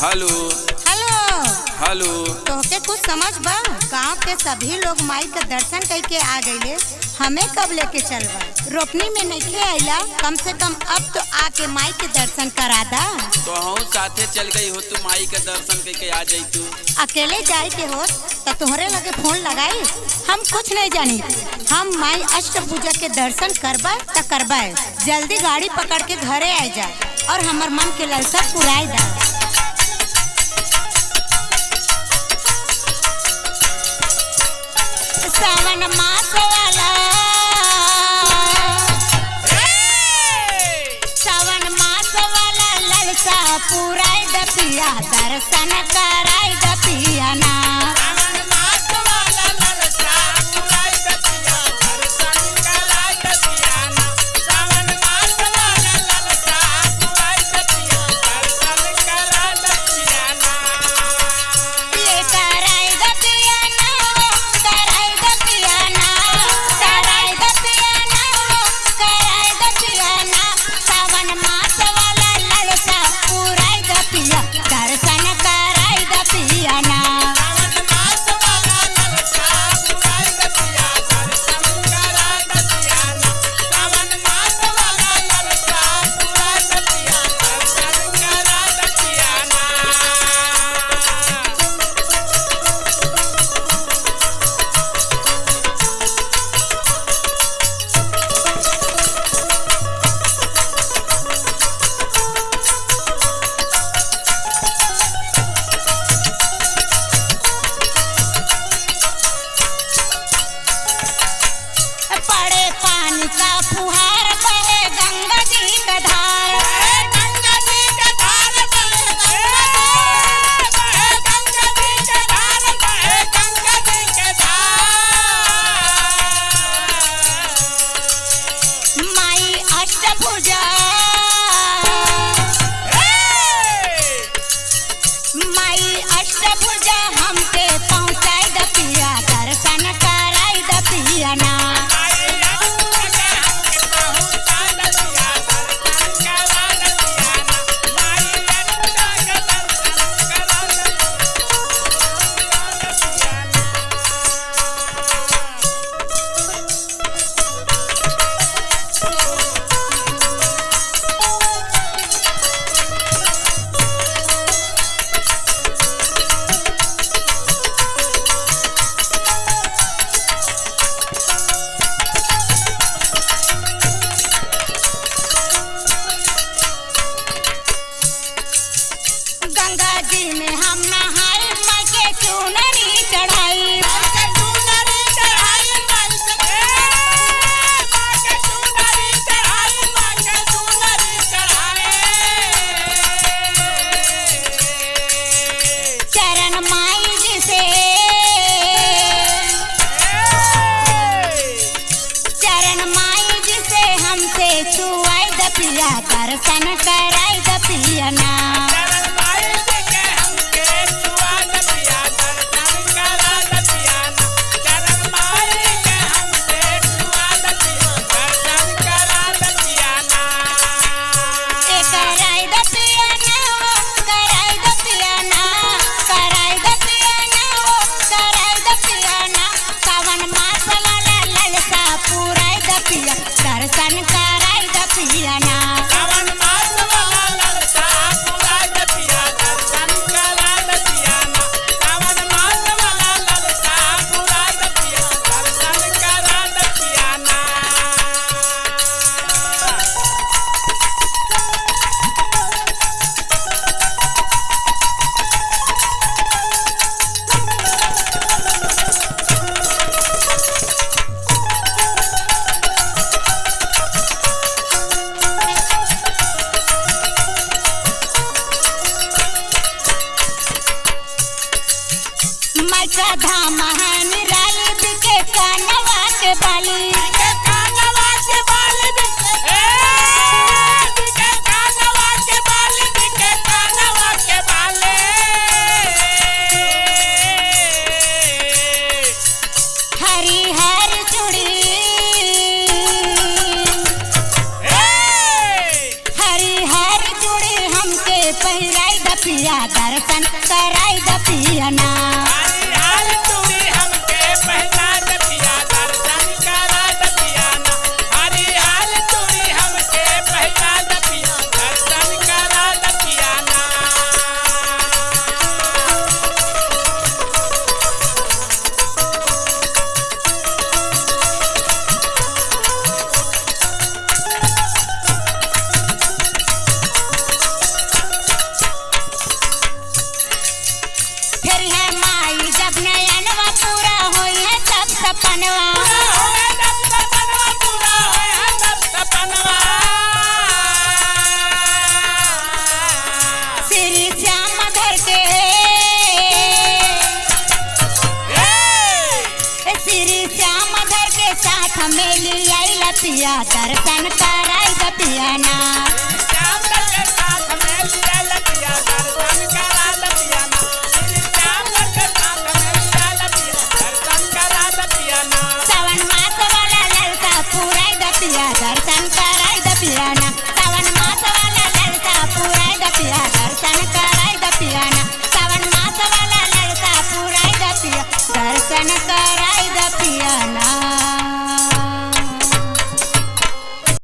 Hello hello. Hello. तोहके कुछ समझ बा? गांव के सभी लोग माई के दर्शन करके आ गईले, हमें कब लेके चलबा? रोपनी में नहीं आइला, कम से कम अब तो आके माई के दर्शन करा दा। तो हम साथे चल गई हो, तू माई के दर्शन करके आ जाई। तू अकेले जाए के हो तो तोहरे लगे फोन लगाई? हम कुछ नहीं जानी, हम माई अष्टभुजा के दर्शन करबा त करबा। जल्दी गाड़ी पकड़ के घरे आ जा और हमर मन के लालसा पुराई दा। सावन मास वाला, सावन मास वाला लालसा पुराई द पिया, दर्शन कराई द पिया ना। दर्शन कराई द पिया ना। दर्शन कराई द पिया ना। पियाना। फिर है माई जब नयनवा पूरा होई है सब सपनवा। श्री श्याम धर के श्री श्याम धर के साथ में लिया पिया दर्शन कराई पियाना।